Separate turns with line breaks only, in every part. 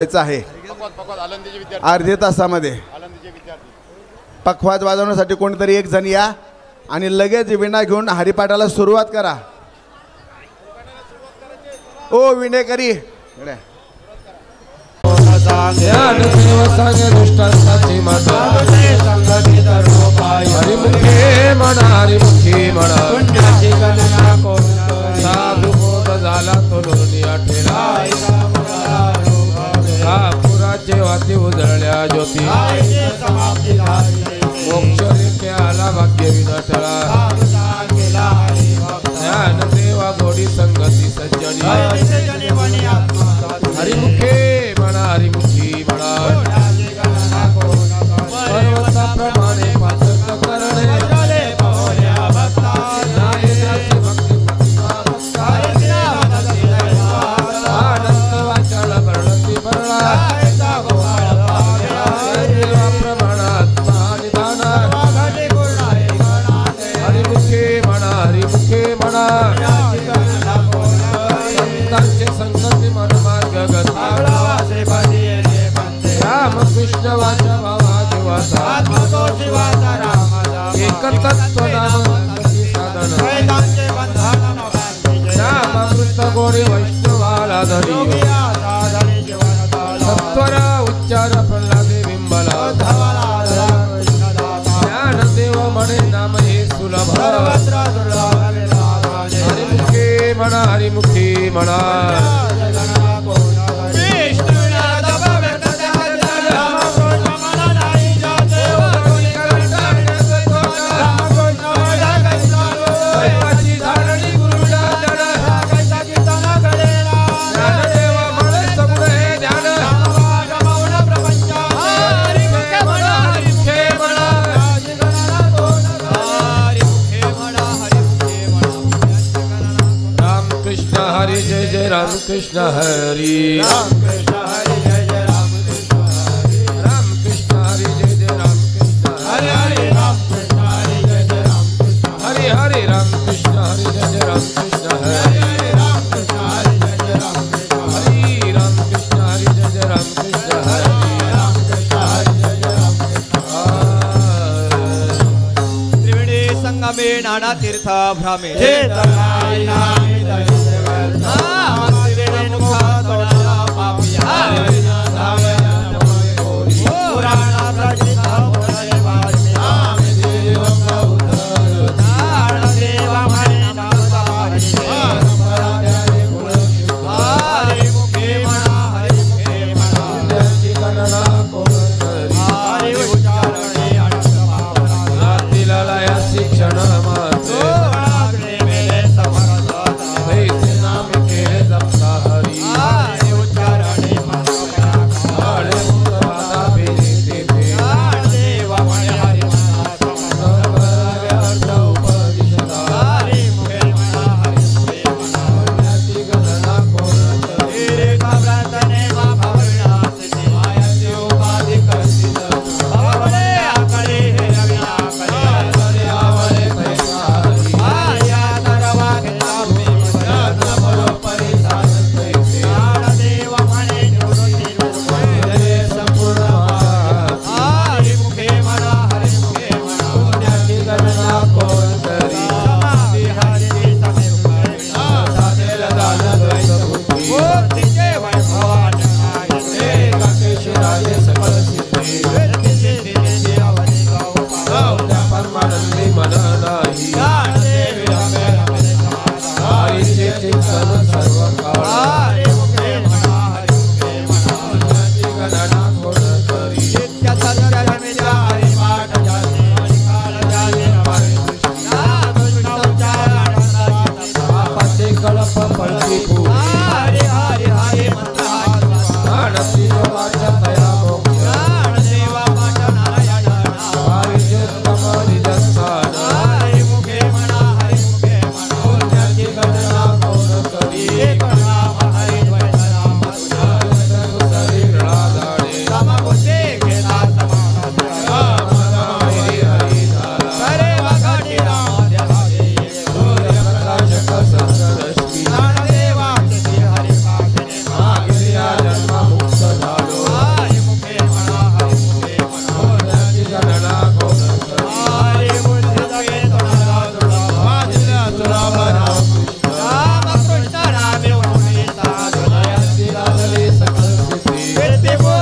आहे अर्ध्या तासामध्ये पखवाज वाजवण्यासाठी कोणीतरी एक जण या आणि लगेच विणा घेऊन हरिपाठाला सुरुवात करा। ओ विणेकरी
पुराचे वाती उजळल्या ज्योती मोक्ष रेखे आला भाग्य विनाटळा ज्ञान देवा गोडी संगती सज्जनी हरिमुखे म्हणा हरिमुखी म्हणा पर्वताप्रमाणे पातक करणे आनंद वाचाळ वर्णती बरळा संतांचे संगती मन मार्ग गती राम कृष्ण वाचा भावा जीवाचा एक तत्व नाम साधन राम अमृत गोडी वैष्णवाला धरी सत्वरा उच्चार प्रल्हादे बिंबला ज्ञान देव म्हणे नाम हे सुलभ हरिमुखे म्हणा हरिमुखी म्हणा हरि जय जय राम कृष्ण हरि राम कृष्ण हरि जय जय राम कृष्ण हरि राम कृष्ण हरि जय जय राम कृष्ण हरि हरि राम कृष्ण हरि जय जय राम कृष्ण हरि हरि राम कृष्ण हरि जय जय राम कृष्ण हरि राम कृष्ण हरि जय जय राम कृष्ण हरि राम कृष्ण हरि जय जय राम कृष्ण हरि राम कृष्ण हरि जय जय राम कृष्ण
त्रिवेणी संगमे नाना तीर्थ भ्रामे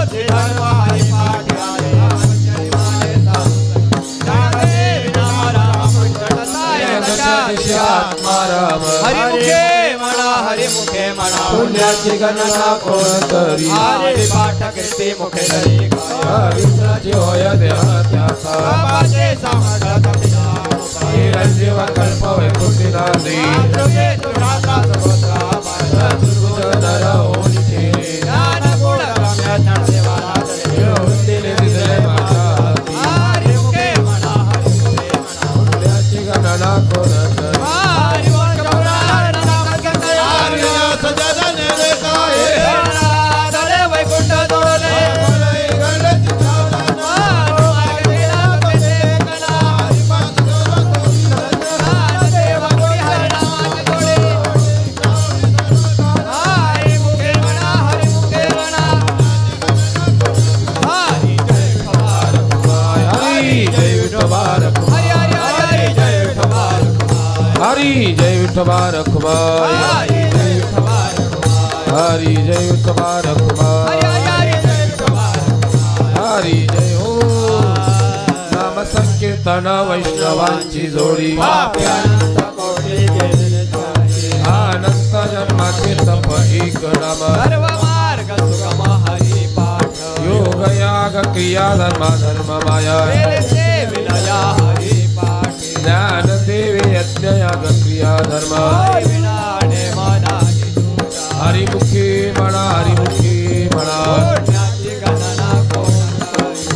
बुद्धी धर्म हरि पाठी आले मंजरी माले हरिमुखे म्हणा हरिमुखे म्हणा
पुण्याची गणना कोण करी
हरि पाठ कीर्ती मुखे धरी
हरिद्राची होय देह त्याचा
बाबाचे समग्र कपिला
चिरंजीव कल्प वैकुंठी नांदी
तुरात्रा सगोत्रा
दुर्गुण नर होईचे
ज्ञान गुण रम्य ज्ञानदेवाला
दिले दिले माझ्या
हरिमुखे म्हणा हरिमुखे म्हणा
पुण्याची गणना कोण करी
वैकुंठ
हरी जय विठ्ठल कुमार हरी जय विठ्ठल कुमार हरी जय हो नाम संकीर्तन वैष्णवांची जोडी अनंत जन्माचे तप एक नाम योग याग क्रिया धर्म धर्म माया ज्ञान देवी यज्ञ याग क्रिया धर्म हरिमुखी म्हणा हरिमुखी म्हणा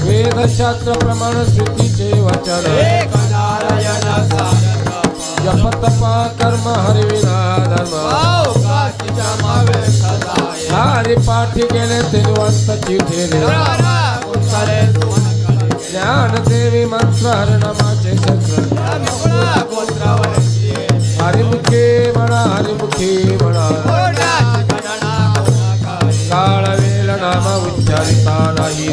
वेद शास्त्र प्रमाण श्रुतीचे वचन जप तपा कर्म हरिविना धर्म हरि पाठी गेले तिरुवंत चिठेले ज्ञान देवी मंत्र हरिनामाचे शस्त्र हरिमुखी म्हणा हरिमुखी म्हणा काळ वेळ नाम उच्चारिता नाही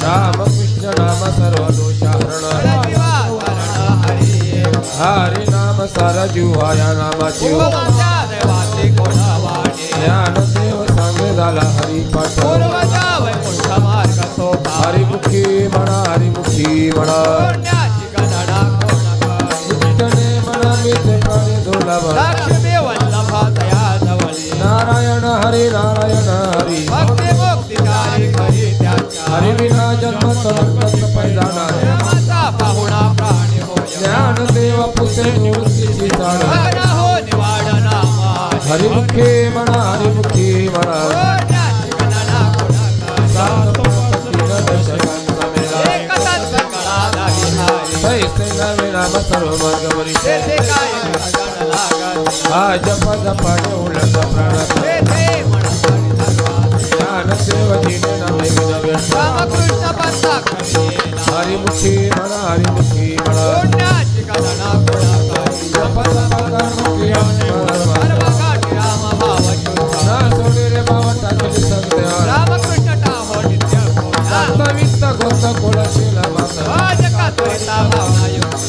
राम कृष्ण नाम सर्व दोषाहरण हरि नाम सार जीवाया नामाची ज्ञान देव सांगे झाला हरी पाठ हरिमुखी म्हणा हरिमुखी म्हणा विठ्ठले म्हणा मी ते प्राणी दुर्लभ नारायण हरी नारायण हरी हरि विना जन्म तरुण पैदा ज्ञान देव पुसे निवृत्तीची जाण हरिमुखी म्हणा हरिमुखी म्हणा नाम सर्व मार्ग वरी जप जपाने उलट प्राण ज्ञान देव जिने नामे विनवे हरिमुखी म्हणा हरिमुखी म्हणा जप जप कर्म क्रिया ना सोडे रे बाबा टाकली सगळे आत्मवित्त गोत कोळशीला माता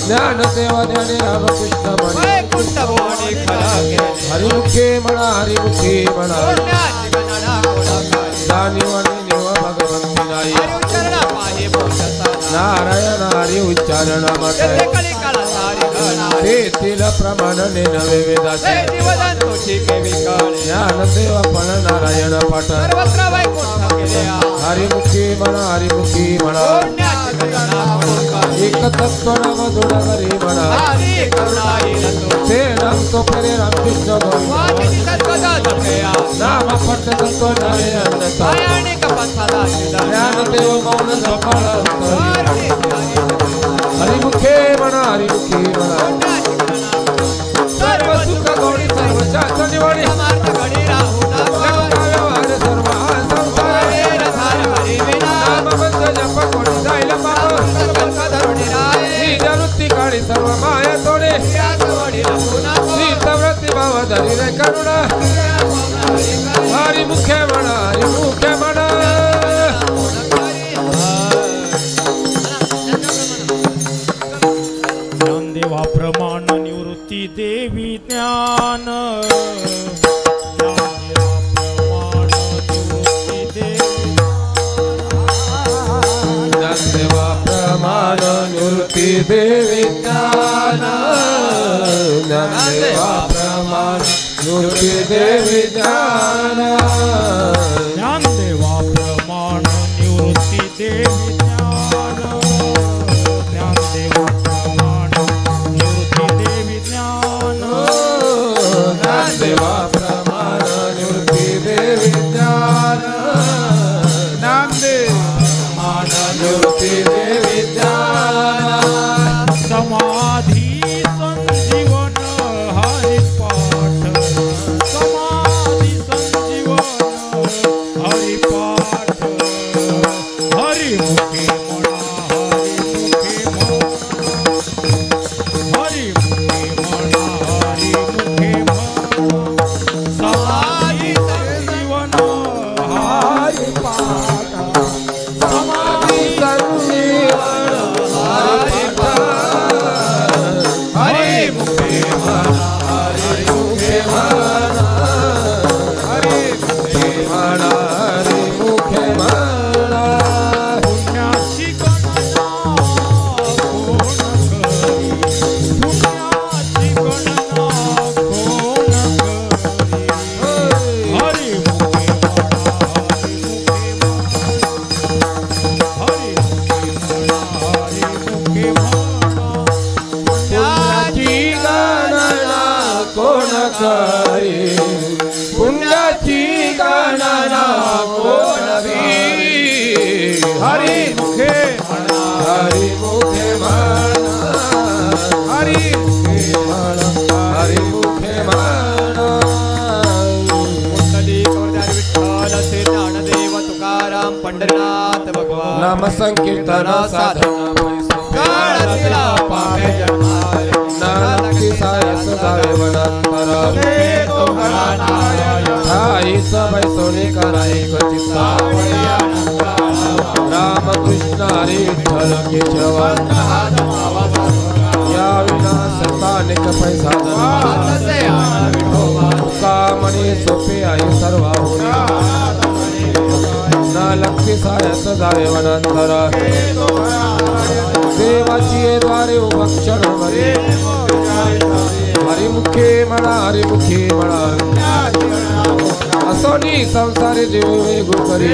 ज्ञान देवा ज्ञानी रामकृष्ण म्हणे हरिमुखी म्हणा हरिमुखी म्हणा जाणीवाणी निव भगवंती नाही नारायण हरी उच्चारण माता तेथील प्रमाणाने नवे वेदाचे ज्ञान देव पण नारायण पाठ हरिमुखी म्हणा हरिमुखी म्हणा एक तत्व नाम दुडगरी म्हणा ते नाम तो परे रामकृष्ण नाम पट्ट तत्व नारे ज्ञान देव मौन जपाळ हरिमुखे म्हणा हरिमुखी म्हणा सर्व सुख गौरी सर्व शास्त्र निवडी व्यवहार सर्व संसार नाम बंध जप कोणी जाईल बाबा निवृत्ती काळी सर्व माया तोडे व्रती भाव धरी रे करुणा हरिमुखे म्हणा हरिमुखे म्हणा
ज्ञानदेवा प्रमाण निवृत्ती देवी ज्ञान ज्ञानदेवा प्रमाण
दे विज्ञान ज्ञानदेवा प्रमाण निवृत्ती दे विज्ञान
ज्ञानदेवा प्रमाण निवृत्ती दे विज्ञान ज्ञानदेवा प्रमाण निवृत्ती दे विज्ञान
ज्ञानदेवा प्रमाण निवृत्ती दे विज्ञान ज्ञानदेवा प्रमाण निवृत्ती दे विज्ञान
समाधी संजीवन हरिपाठ समाधी संजीवन हरिपाठ हरिमुखे म्हणा हरिमुखे म्हणा हरिमुखे म्हणा समाधी संजीवन हरिपाठ
समाधी संजीवन हरिमुखे म्हणा हरिमुखे म्हणा हरिमुखे म्हणा हरिमुखे म्हणा
पुण्याची गणना कोण करी पुण्याची गणना कोण करी हरिमुखे म्हणा हरिमुखे म्हणा हरिमुखे म्हणा
पुण्याची गणना कोण करी पुण्याची गणना कोण करी हरिमुखे म्हणा हरिमुखे म्हणा हरिमुखे म्हणा हरिमुखे म्हणा
कुंडली कवरदार विठ्ठल असे ज्ञानदेव तुकाराम पंढरीनाथ भगवान
नाम संकीर्तन साधन
काळातीला पामे जन्माले
नानकी साय सदावे वनांतर ठाई सभय सोने कराय कचिता राम कृष्ण हरी विठ्ठल केशव या विना संतानिक पैसा कामणी सोपे आई सर्व नालक्की साय सदावे वनांतर देवाची द्वारे उभक्षण हरी हरिमुखे म्हणा हरिमुखे म्हणा असोनी संसारी जीव वेगू करी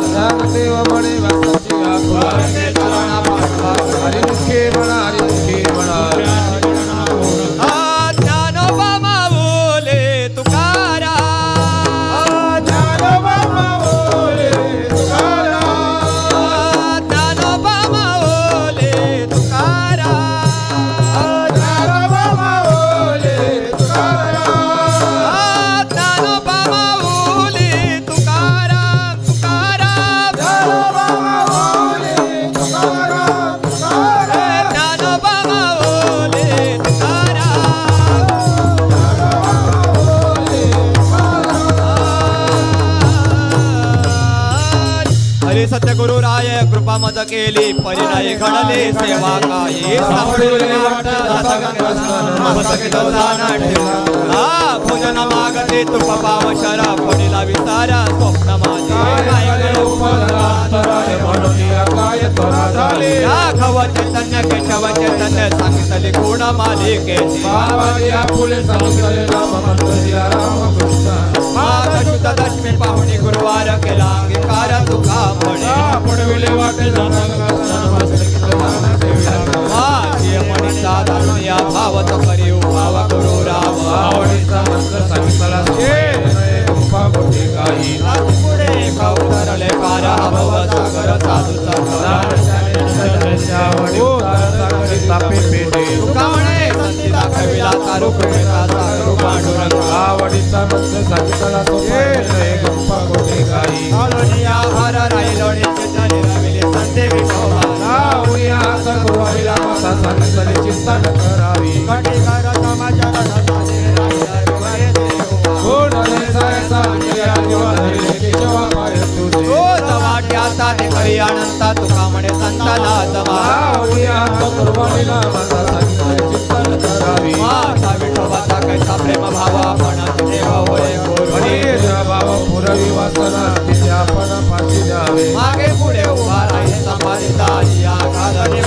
ज्ञानदेव म्हणे वासाची आखुला हरिमुखे म्हणा हरिमुखे म्हणा
ज्ञानोबा माऊले तुकाराम ज्ञानोबा माऊले तुकाराम ज्ञानोबा माऊले तुकाराम ज्ञानोबा माऊले तुकाराम ज्ञानोबा माऊले तुकाराम तुकाराम ज्ञानोबा माऊले तुकाराम तुकाराम ज्ञानोबा माऊले हरी सत्यगुरु राय कृपा मद केली परिणय घडले सेवा काये सापडले भोजन मागते तुप पाव शरा पडिला विसारा स्वप्न माझे राघव चैतन्य केशव चैतन्य सांगितले गुण मालिकेची शुद्ध दशमी पाहुणी गुरुवार केला अंगीकार तुका म्हणे
पडविले वाटे
मणीचा धनु या भावत करी भाव गुरु राम
आवडीचा मंत्र सांगितला
पुढे कौतरले पार भव सागर साधू तुका म्हणे संधी दाखविला तारू कृपेचा सागरू पांडुरंग
आवडीचा मंत्र सांगितला गप्पा कोठे गाई
आलोनिया हर राहिलोणी चिंतने रविले संते विठोबा
सांगितले चिंता न करावी
कटिकार समाचार वाट्याचा ते करी अनंता तुका म्हणे संताला जमा माझा विठोबाचा कैसा प्रेम भाव आपण देव होय
भाव पुरवी वासना तिथे आपण पाठी द्यावे
मागे पुढे उभा राही संभारिता या घालणे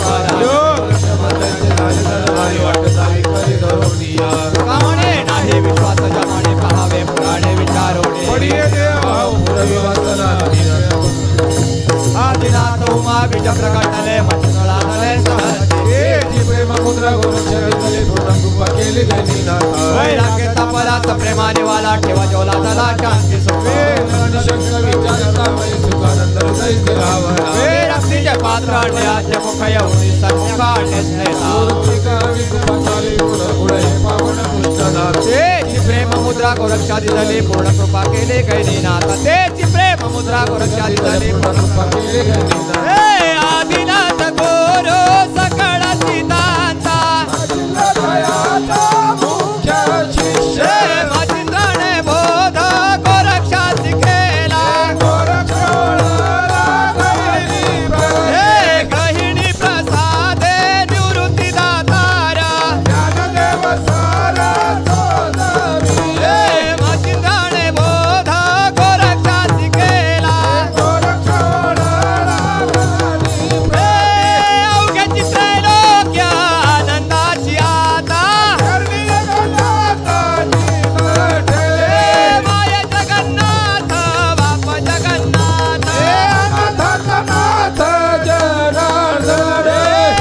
प्रकटले मंडळातले सहजे
जी प्रेम मुद्रा गोरक्षाने पूर्ण कृपा केली गणी नाथा
वैराग्य तपलाच प्रेमाने वाला ठेवा जोला झाला शांती सुखे
शंकर विचारता वै सुखानंद हृदय स्थिरावला
रक्तीचे पात्र आणले आद्य मुख येऊन सन्मुख आणले स्नेहा
मूर्तिका विकृपा चाली गुण गुण हे पावन पुष्टनाथ
तेची प्रेम मुद्रा गोरक्षादी झाली पूर्ण कृपा केली गैनीनाथ तेची प्रेम मुद्रा गोरक्षादी झाली
पूर्ण कृपा केली गणी नाथ
हे आदिनाथ गोरो सकळ सिद्धांता
मुख्य शिष्य
हे मचिंद्राने बोध गोरक्षा शिकेला हे गहिणी प्रसादे निवृत्ती दातारा हे मचिंद्राने बोध गोरक्षा शिकेला अवघ्या चित्रलोक्या आनंदाची आता माय जगन्नाथ बाप जगन्नाथ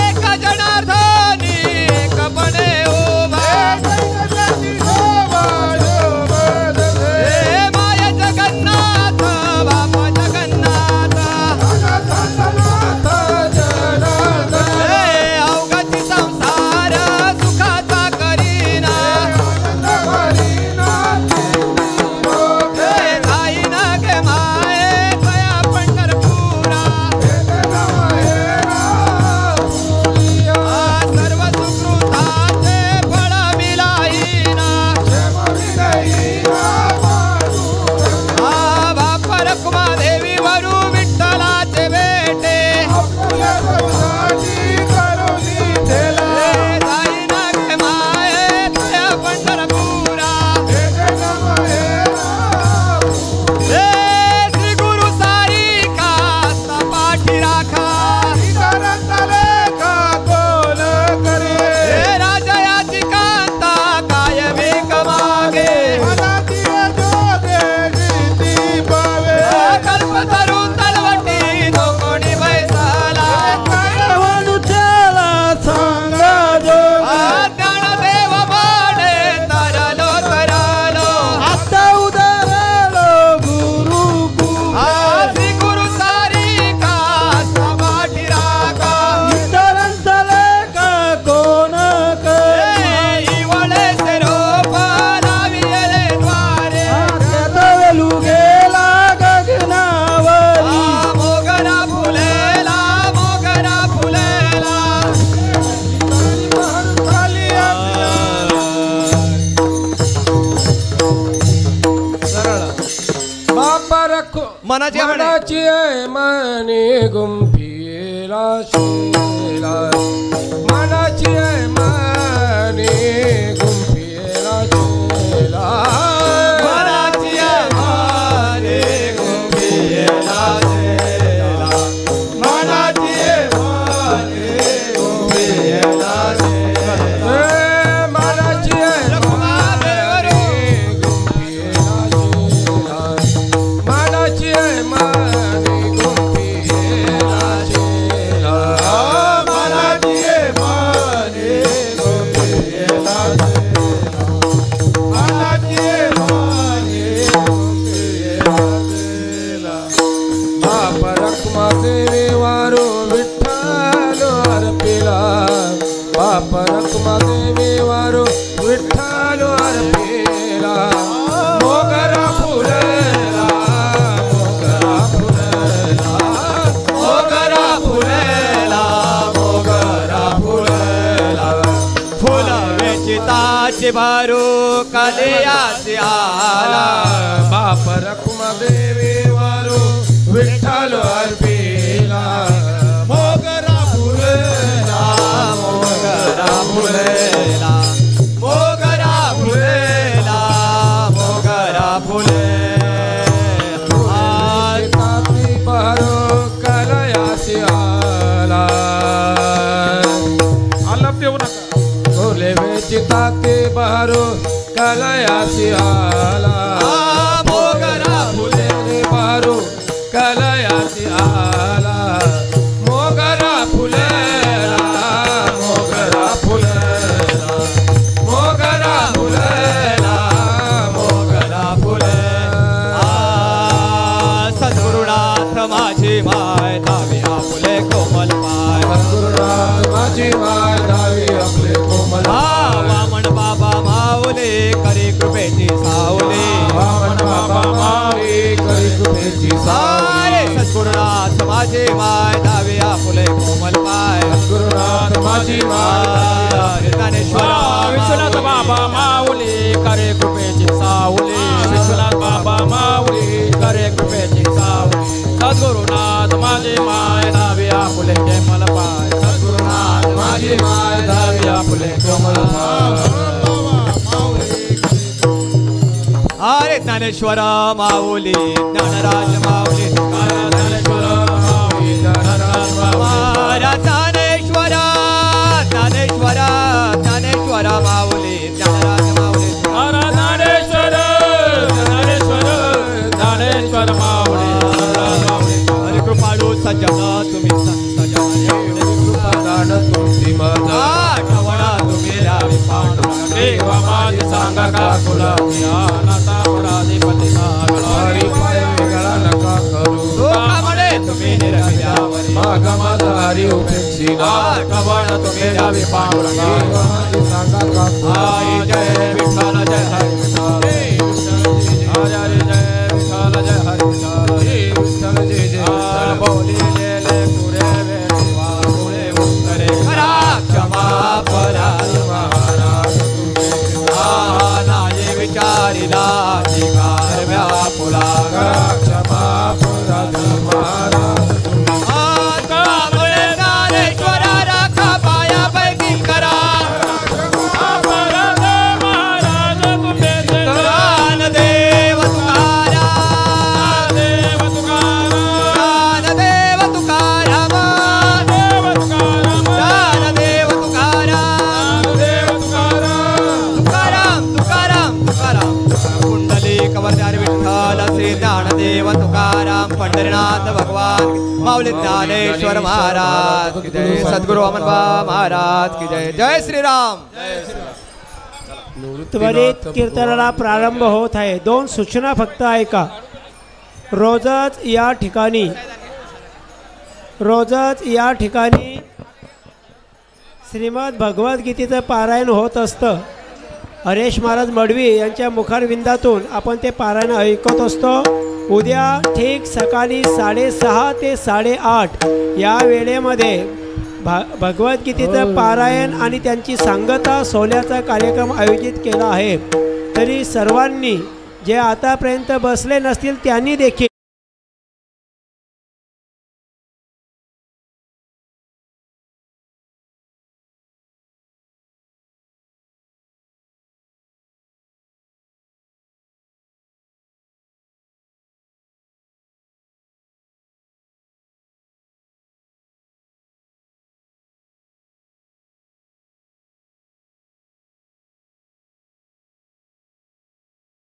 एक जनार्दनी एकपणे उभा हे माय जगन्नाथ बाप जगन्नाथ हे अवघाची संसार सुखाचा करीना हे जाईन गे माये तया पंढरपुरा सर्व सुकृताचे फळ मिलाईना बाप रखुमा देवी वरू विठ्ठलाचे बेटे जाईन गे माये तया पंढरपुरा श्री गुरु सारिका पाठी राखा हे राजयाची कांता कायमी कमागे कल्पतरू तलवटी तो कोणी बैसाला ज्ञानदेव बाणे तरलो तरलो श्री गुरु सारिका पाठी राखा इवळे से रोप लाविले द्वारे मोगरा फुलेला मोगरा फुलेला
बापा रखो
मनाची आवड आहे.
मनाची आहे मने गुंफीला शेला मनाची आहे मने गुंफीला शेला
मनाची माने गुंफीला शेला मनाची माने गुंफीला शेला
मनाची आहे
रखुमा देवरू
मनाची आहे मने गुंफीला शेला
मनाची माने गुंफीला
बाप रखमा देवी वारो विठ्ठल अर्पिला बाप रखमा देवी वारो विठ्ठल अर्पिला मोगरा फुलेला मोगरा फुलेला
मोगरा फुलेला मोगरा फुलेला फुल वेचिताची भरू कलियासी आला
बाप रखमा देवी वारो विठ्ठल अर्पिला मोगरा फुलेला
मोगरा फुलेला मोगरा फुलेला मोगरा फुलेला
ताती बहरो कलयासी आला
आलाप देऊ नका
बोले वेचिताती बहरो कलयासी आला
मोगरा
फुले बहरो कलयासी आला मोगरा
माझी माय धावे आपले कोमल पाय
सद्गुरुनाथ माझी माय धावी आपले कोमल पाय
वामन बाबा माऊली करी कृपेची सावली
वामन बाबा माऊली करी कृपेची सावली
सद्गुरुनाथ माझी माय धावे आपले कोमल पाय
सद्गुरुनाथ माझी माय
ज्ञानेश्वर
विश्वनाथ बाबा माऊली करे कृपेची सावली विश्वनाथ बाबा माऊली करे कृपेची सावली सद्गुरुनाथ माझी माय नावे आपुले कोमल पाय सद्गुरुनाथ
माझी माय धावी आपले कोमल पाय
अरे ज्ञानेश्वर माऊली ज्ञानराज माऊली
ज्ञानेश्वर माऊली ज्ञानराज
मारा ज्ञानेश्वर ज्ञानेश्वर ज्ञानेश्वर माऊली ज्ञानराज माऊली
ज्ञानेश्वर ज्ञानेश्वर ज्ञानेश्वर माऊली
हरे कृपाळू सज्जन तुम्ही संत जन
कृपादान तुमची माझा
आठवणा तुम्ही द्यावी पांडुरंग
देवा माझी सांगा का तुला ज्ञानाचा पराधिपती
हरी पाय वेगळा नका करू
लोकांमध्ये तुम्ही निरखल्यावरी
माग माझा हरी उपेक्षिना
कवळ तुम्ही द्यावी पांडुरंग
देवा माझी सांगा का
आई जय विठ्ठल जय हरी विठ्ठल
हरे जय विठ्ठल जय हरी विठ्ठल
विठ्ठल जय जय विठ्ठल
बोलिलेले पुरे वेळेवा पुरे उत्तरे करा क्षमा पराध महाराज नाये विचारिला अधिकार व्यापुला
क्षमा अपराध महाराज तुम्ही
कामळे ज्ञानेश्वरा राखा पायापैकी करा
अपराध महाराज तुम्ही
ज्ञानदेव तुकाराम
देव तुकाराम
ज्ञानदेव तुकाराम
देव तुकाराम
ज्ञानदेव तुकाराम
देव तुकाराम
तुकाराम तुकाराम तुकाराम कुंडली कवरदार विठ्ठल श्री ज्ञानदेव तुकाराम पंढरीनाथ भगवान माऊली ज्ञानेश्वर महाराज की जय सद्गुरु अमनबा महाराज की जय जय श्रीराम
त्वरित कीर्तनाला प्रारंभ होत आहे. 2 सूचना फक्त ऐका. रोजच या ठिकाणी श्रीमद भगवद्गीतेचं पारायण होत असतं. हरेश महाराज मडवी यांच्या मुखारविंदातून आपण ते पारायण ऐकत असतो. उद्या ठीक सकाळी 6:30 ते 8:30 या वेळेमध्ये भगवद्गीतेचं पारायण आणि त्यांची सांगता सोहळ्याचा कार्यक्रम आयोजित केला आहे. तरी सर्वांनी जे आतापर्यंत बसले नसतील त्यांनी देखील